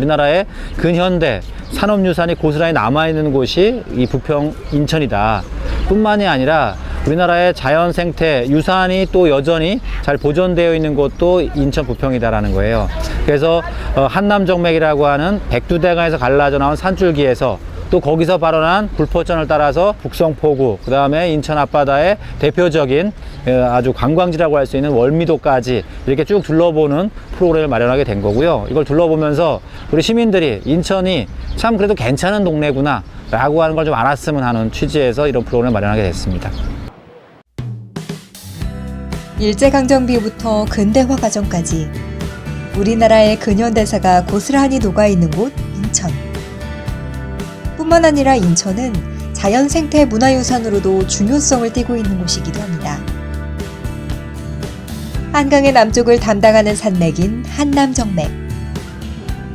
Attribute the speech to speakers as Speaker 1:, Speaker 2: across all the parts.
Speaker 1: 우리나라의 근현대 산업유산이 고스란히 남아있는 곳이 이 부평 인천이다 뿐만이 아니라 우리나라의 자연 생태 유산이 또 여전히 잘 보존되어 있는 곳도 인천 부평이다라는 거예요. 그래서 한남정맥이라고 하는 백두대간에서 갈라져 나온 산줄기에서 또 거기서 발원한 굴포천을 따라서 북성포구, 그 다음에 인천 앞바다의 대표적인 아주 관광지라고 할 수 있는 월미도까지 이렇게 쭉 둘러보는 프로그램을 마련하게 된 거고요. 이걸 둘러보면서 우리 시민들이 인천이 참 그래도 괜찮은 동네구나 라고 하는 걸 좀 알았으면 하는 취지에서 이런 프로그램을 마련하게 됐습니다.
Speaker 2: 일제강점기부터 근대화 과정까지 우리나라의 근현대사가 고스란히 녹아있는 곳 인천. 뿐만 아니라 인천은 자연생태 문화유산으로도 중요성을 띠고 있는 곳이기도 합니다. 한강의 남쪽을 담당하는 산맥인 한남정맥.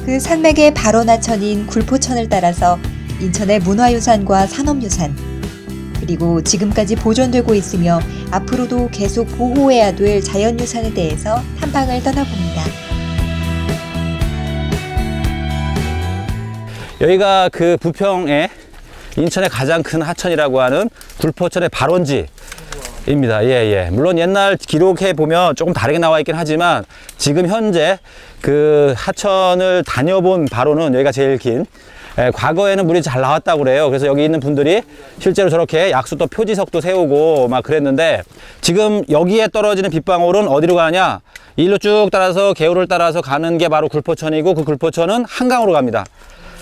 Speaker 2: 그 산맥의 발원하천인 굴포천을 따라서 인천의 문화유산과 산업유산, 그리고 지금까지 보존되고 있으며 앞으로도 계속 보호해야 될 자연유산에 대해서 탐방을 떠나봅니다.
Speaker 1: 여기가 그 부평의 인천의 가장 큰 하천이라고 하는 굴포천의 발원지입니다. 물론 옛날 기록해 보면 조금 다르게 나와 있긴 하지만 지금 현재 그 하천을 다녀본 바로는 여기가 제일 긴. 과거에는 물이 잘 나왔다고 그래요. 그래서 여기 있는 분들이 실제로 저렇게 약수도 표지석도 세우고 막 그랬는데 지금 여기에 떨어지는 빗방울은 어디로 가냐? 일로 쭉 따라서 개울을 따라서 가는 게 바로 굴포천이고 그 굴포천은 한강으로 갑니다.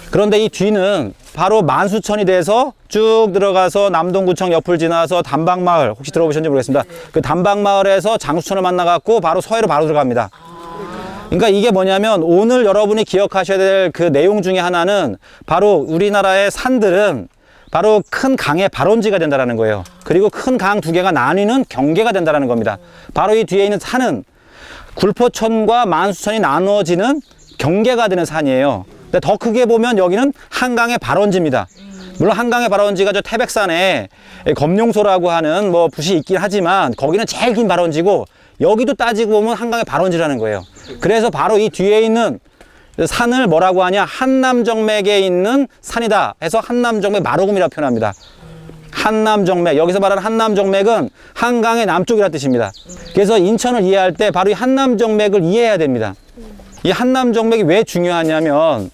Speaker 1: 그런데 이 뒤는 바로 만수천이 돼서 쭉 들어가서 남동구청 옆을 지나서 담방마을, 혹시 들어보셨는지 모르겠습니다. 그 담방마을에서 장수천을 만나갖고 바로 서해로 바로 들어갑니다. 그러니까 이게 뭐냐면 오늘 여러분이 기억하셔야 될 그 내용 중에 하나는 바로 우리나라의 산들은 바로 큰 강의 발원지가 된다는 거예요. 그리고 큰 강 두 개가 나뉘는 경계가 된다는 겁니다. 바로 이 뒤에 있는 산은 굴포천과 만수천이 나눠지는 경계가 되는 산이에요. 근데 더 크게 보면 여기는 한강의 발원지입니다. 물론 한강의 발원지가 저 태백산에 검룡소라고 하는 뭐 붓이 있긴 하지만 거기는 제일 긴 발원지고 여기도 따지고 보면 한강의 발원지라는 거예요. 그래서 바로 이 뒤에 있는 산을 뭐라고 하냐, 한남정맥에 있는 산이다 해서 한남정맥 마로금이라고 표현합니다. 한남정맥, 여기서 말하는 한남정맥은 한강의 남쪽이라는 뜻입니다. 그래서 인천을 이해할 때 바로 이 한남정맥을 이해해야 됩니다. 이 한남정맥이 왜 중요하냐면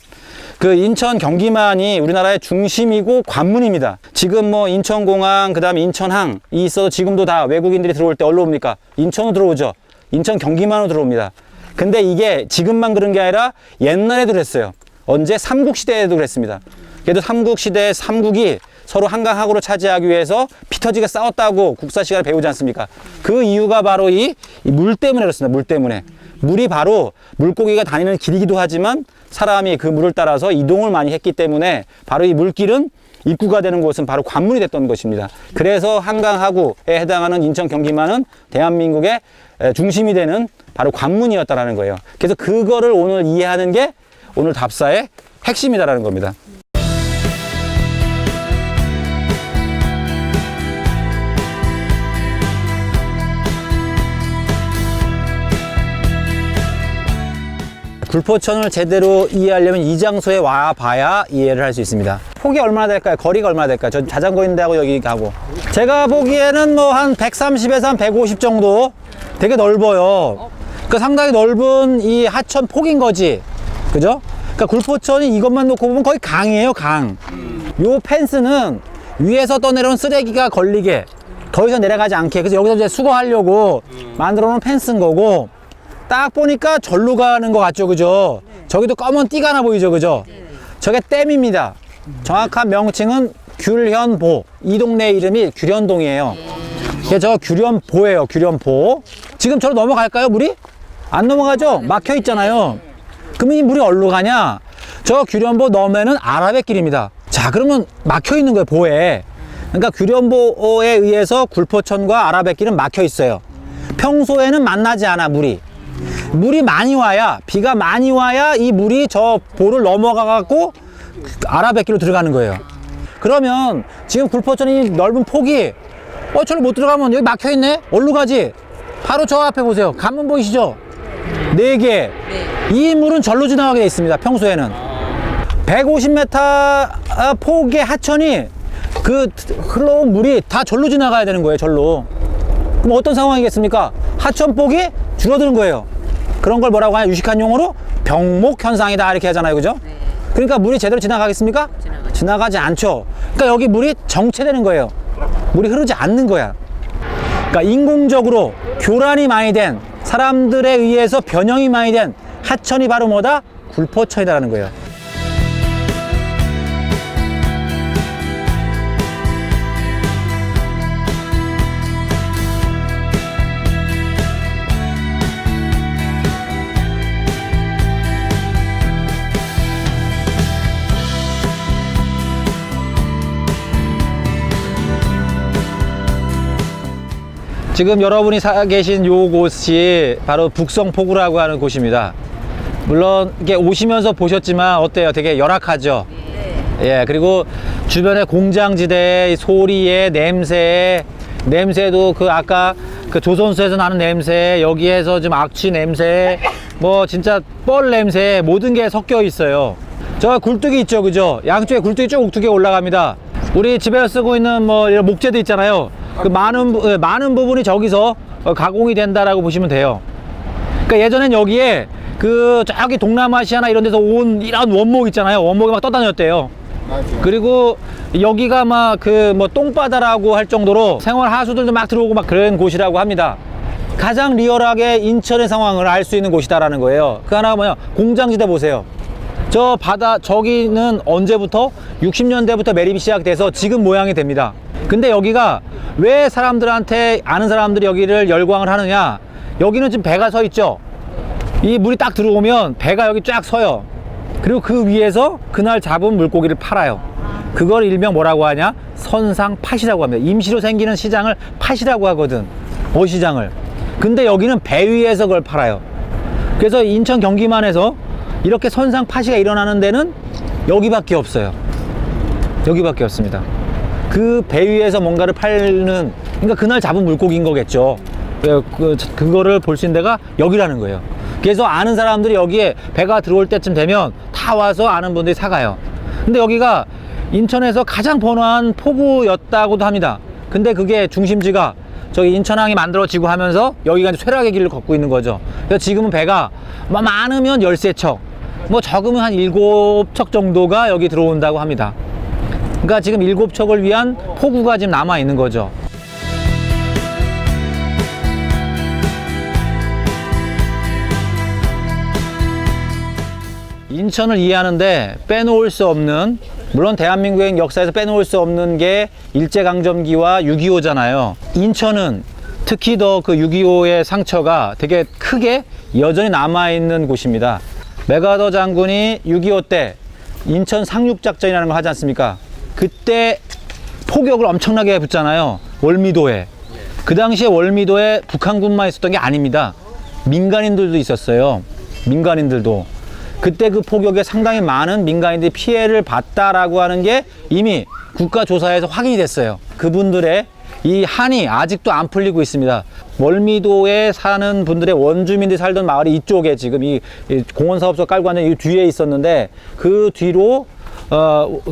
Speaker 1: 그 인천 경기만이 우리나라의 중심이고 관문입니다. 지금 뭐 인천공항, 그 다음에 인천항 이 있어도 지금도 다 외국인들이 들어올 때 어디로 옵니까? 인천으로 들어오죠. 인천 경기만으로 들어옵니다. 근데 이게 지금만 그런 게 아니라 옛날에도 그랬어요. 언제? 삼국시대에도 그랬습니다. 그래도 삼국시대의 삼국이 서로 한강하고를 차지하기 위해서 피 터지게 싸웠다고 국사 시간에 배우지 않습니까? 그 이유가 바로 이 물 때문에 그렇습니다. 물 때문에. 물이 바로 물고기가 다니는 길이기도 하지만 사람이 그 물을 따라서 이동을 많이 했기 때문에 바로 이 물길은 입구가 되는 곳은 바로 관문이 됐던 것입니다. 그래서 한강하구에 해당하는 인천 경기만은 대한민국의 중심이 되는 바로 관문이었다라는 거예요. 그래서 그거를 오늘 이해하는 게 오늘 답사의 핵심이다라는 겁니다. 굴포천을 제대로 이해하려면 이 장소에 와봐야 이해를 할 수 있습니다. 폭이 얼마나 될까요? 거리가 얼마나 될까요? 저 자전거 있는 데하고 여기 가고. 제가 보기에는 뭐 한 130에서 한 150 정도 되게 넓어요. 그러니까 상당히 넓은 이 하천 폭인 거지. 그죠? 그러니까 굴포천이 이것만 놓고 보면 거의 강이에요, 강. 요 펜스는 위에서 떠내려온 쓰레기가 걸리게 더 이상 내려가지 않게. 그래서 여기서 이제 수거하려고 만들어 놓은 펜스인 거고 딱 보니까 절로 가는 것 같죠, 그죠? 저기도 검은 띠가 하나 보이죠, 그죠? 저게 댐입니다. 정확한 명칭은 귤현보. 이 동네 이름이 귤현동이에요. 저 귤현보예요, 귤현보. 지금 저로 넘어갈까요, 물이? 안 넘어가죠? 막혀 있잖아요. 그러면 이 물이 어디로 가냐? 저 귤현보 너머에는 아라뱃길입니다. 자, 그러면 막혀 있는 거예요, 보에. 그러니까 귤현보에 의해서 굴포천과 아라뱃길은 막혀 있어요. 평소에는 만나지 않아, 물이. 물이 많이 와야, 비가 많이 와야 이 물이 저 보를 넘어가 갖고 아라뱃길로 들어가는 거예요. 그러면 지금 굴포천이 넓은 폭이 저를 못 들어가면 여기 막혀 있네? 어디로 가지? 바로 저 앞에 보세요. 관문 보이시죠? 4개.
Speaker 3: 네.
Speaker 1: 이 물은 절로 지나가게 돼 있습니다. 평소에는 150m 폭의 하천이 그 흘러온 물이 다 절로 지나가야 되는 거예요. 절로. 그럼 어떤 상황이겠습니까? 하천폭이 줄어드는 거예요. 그런 걸 뭐라고 하냐? 유식한 용어로 병목 현상이다 이렇게 하잖아요. 그죠?
Speaker 3: 네.
Speaker 1: 그러니까 물이 제대로 지나가겠습니까? 지나가지 않죠. 그러니까 여기 물이 정체되는 거예요. 물이 흐르지 않는 거야. 그러니까 인공적으로 교란이 많이 된, 사람들에 의해서 변형이 많이 된 하천이 바로 뭐다? 굴포천이다라는 거예요. 지금 여러분이 사 계신 요곳이 바로 북성포구라고 하는 곳입니다. 물론 이게 오시면서 보셨지만 어때요? 되게 열악하죠? 예, 그리고 주변에 공장지대의 소리에 냄새도 그 아까 그 조선소에서 나는 냄새, 여기에서 좀 악취 냄새, 뭐 진짜 뻘 냄새, 모든 게 섞여 있어요. 저 굴뚝이 있죠, 그죠? 양쪽에 굴뚝이 쭉 옥두개 올라갑니다. 우리 집에서 쓰고 있는 뭐 이런 목재도 있잖아요. 그 많은 부분이 저기서 가공이 된다라고 보시면 돼요. 그러니까 예전엔 여기에 그 저기 동남아시아나 이런 데서 온 이런 원목 있잖아요. 원목이 막 떠다녔대요. 그리고 여기가 막 그 뭐 똥바다라고 할 정도로 생활 하수들도 막 들어오고 막 그런 곳이라고 합니다. 가장 리얼하게 인천의 상황을 알 수 있는 곳이다라는 거예요. 그 하나가 뭐냐? 공장지대 보세요. 저 바다 저기는 언제부터 60년대부터 매립이 시작돼서 지금 모양이 됩니다. 근데 여기가 왜 사람들한테 아는 사람들이 여기를 열광을 하느냐? 여기는 지금 배가 서 있죠. 이 물이 딱 들어오면 배가 여기 쫙 서요. 그리고 그 위에서 그날 잡은 물고기를 팔아요. 그걸 일명 뭐라고 하냐? 선상팥이라고 합니다. 임시로 생기는 시장을 팥이라고 하거든. 어시장을. 근데 여기는 배 위에서 그걸 팔아요. 그래서 인천 경기만 해서 이렇게 선상팥이가 일어나는 데는 여기밖에 없어요. 여기밖에 없습니다. 그 배 위에서 뭔가를 팔는, 그러니까 그날 잡은 물고기인 거겠죠. 그거를 볼 수 있는 데가 여기라는 거예요. 그래서 아는 사람들이 여기에 배가 들어올 때쯤 되면 다 와서 아는 분들이 사가요. 근데 여기가 인천에서 가장 번화한 포구였다고도 합니다. 근데 그게 중심지가 저기 인천항이 만들어지고 하면서 여기가 이제 쇠락의 길을 걷고 있는 거죠. 그래서 지금은 배가 뭐 많으면 13척, 뭐 적으면 한 7척 정도가 여기 들어온다고 합니다. 그러니까 지금 7척을 위한 포구가 지금 남아 있는 거죠. 인천을 이해하는데 빼놓을 수 없는, 물론 대한민국의 역사에서 빼놓을 수 없는 게 일제강점기와 6.25잖아요. 인천은 특히 더 그 6.25의 상처가 되게 크게 여전히 남아있는 곳입니다. 맥아더 장군이 6.25 때 인천 상륙작전이라는 걸 하지 않습니까? 그때 포격을 엄청나게 붙잖아요. 월미도에. 그 당시에 월미도에 북한군만 있었던 게 아닙니다. 민간인들도 있었어요. 민간인들도. 그때 그 포격에 상당히 많은 민간인들이 피해를 봤다라고 하는 게 이미 국가조사에서 확인이 됐어요. 그분들의 이 한이 아직도 안 풀리고 있습니다. 월미도에 사는 분들의 원주민들이 살던 마을이 이쪽에 지금 이 공원사업소 깔고 앉은 이 뒤에 있었는데, 그 뒤로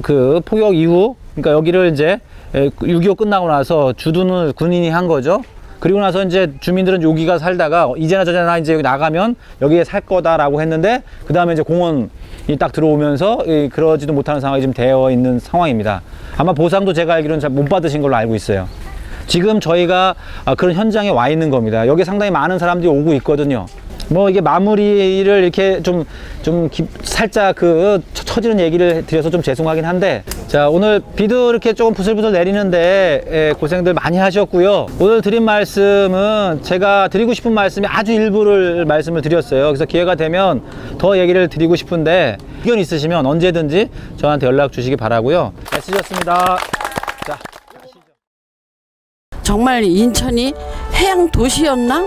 Speaker 1: 그 포격 이후, 그러니까 여기를 이제 6.25 끝나고 나서 주둔을 군인이 한 거죠. 그리고 나서 이제 주민들은 여기가 살다가 이제나 저제나 이제 여기 나가면 여기에 살 거다라고 했는데, 그 다음에 이제 공원이 딱 들어오면서 그러지도 못하는 상황이 지금 되어 있는 상황입니다. 아마 보상도 제가 알기로는 잘 못 받으신 걸로 알고 있어요. 지금 저희가 그런 현장에 와 있는 겁니다. 여기 상당히 많은 사람들이 오고 있거든요. 뭐 이게 마무리를 이렇게 살짝 처지는 얘기를 드려서 좀 죄송하긴 한데, 자, 오늘 비도 이렇게 조금 부슬부슬 내리는데 고생들 많이 하셨고요. 오늘 드린 말씀은 제가 드리고 싶은 말씀이 아주 일부를 말씀을 드렸어요. 그래서 기회가 되면 더 얘기를 드리고 싶은데, 의견 있으시면 언제든지 저한테 연락 주시기 바라고요. 잘 쓰셨습니다. 자.
Speaker 3: 정말 인천이 해양 도시였나?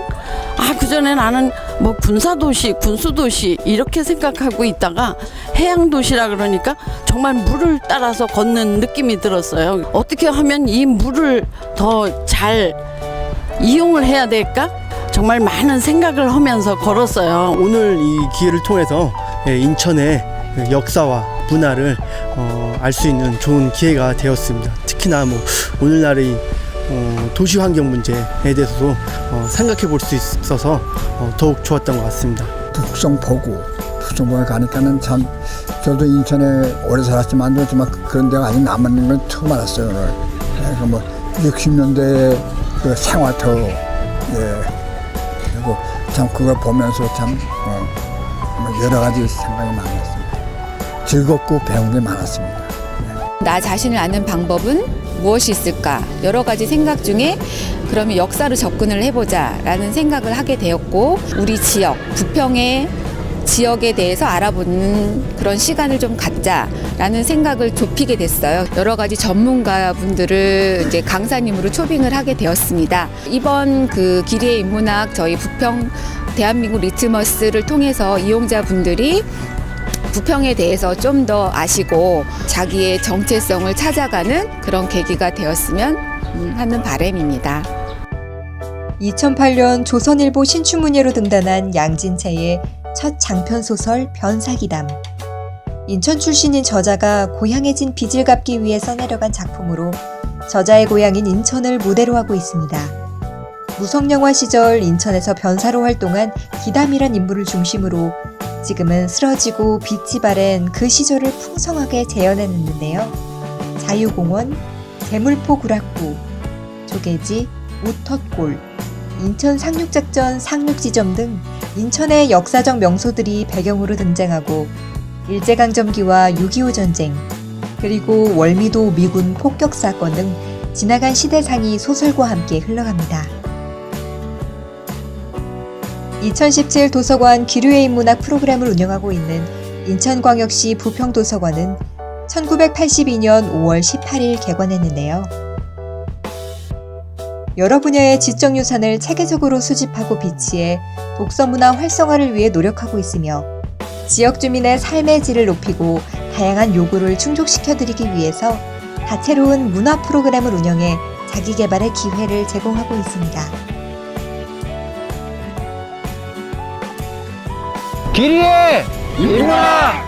Speaker 3: 그전에 나는 뭐 군사도시, 군수도시 이렇게 생각하고 있다가 해양도시라 그러니까 정말 물을 따라서 걷는 느낌이 들었어요. 어떻게 하면 이 물을 더 잘 이용을 해야 될까? 정말 많은 생각을 하면서 걸었어요.
Speaker 4: 오늘 이 기회를 통해서 인천의 역사와 문화를 알 수 있는 좋은 기회가 되었습니다. 특히나 뭐 오늘날의 도시 환경 문제에 대해서도 생각해 볼 수 있어서 더욱 좋았던 것 같습니다.
Speaker 5: 북성포구에 가니까는 참, 저도 인천에 오래 살았지만 그런 데가 아직 남아있는 걸 처음 알았어요, 오늘. 그래서 뭐 60년대의 그 생활터, 그리고 참 그걸 보면서 참 여러 가지 생각이 많았습니다. 즐겁고 배운 게 많았습니다.
Speaker 6: 나 자신을 아는 방법은 무엇이 있을까? 여러 가지 생각 중에 그러면 역사로 접근을 해보자라는 생각을 하게 되었고, 우리 지역, 부평의 지역에 대해서 알아보는 그런 시간을 좀 갖자라는 생각을 좁히게 됐어요. 여러 가지 전문가분들을 이제 강사님으로 초빙을 하게 되었습니다. 이번 그 기리의 인문학 저희 부평 대한민국 리트머스를 통해서 이용자분들이 부평에 대해서 좀 더 아시고 자기의 정체성을 찾아가는 그런 계기가 되었으면 하는 바람입니다.
Speaker 2: 2008년 조선일보 신춘문예로 등단한 양진채의 첫 장편 소설 변사기담. 인천 출신인 저자가 고향에 진 빚을 갚기 위해 써내려간 작품으로 저자의 고향인 인천을 무대로 하고 있습니다. 무성영화 시절 인천에서 변사로 활동한 기담이란 인물을 중심으로 지금은 쓰러지고 빛이 바랜 그 시절을 풍성하게 재현해냈는데요. 자유공원, 제물포 구락구, 조개지, 우텄골, 인천 상륙작전 상륙지점 등 인천의 역사적 명소들이 배경으로 등장하고 일제강점기와 6.25 전쟁, 그리고 월미도 미군 폭격 사건 등 지나간 시대상이 소설과 함께 흘러갑니다. 2017 도서관 기류의 인문학 프로그램을 운영하고 있는 인천광역시 부평도서관은 1982년 5월 18일 개관했는데요. 여러 분야의 지적유산을 체계적으로 수집하고 비치해 독서문화 활성화를 위해 노력하고 있으며 지역 주민의 삶의 질을 높이고 다양한 요구를 충족시켜드리기 위해서 다채로운 문화 프로그램을 운영해 자기개발의 기회를 제공하고 있습니다.
Speaker 1: 기리의 인문학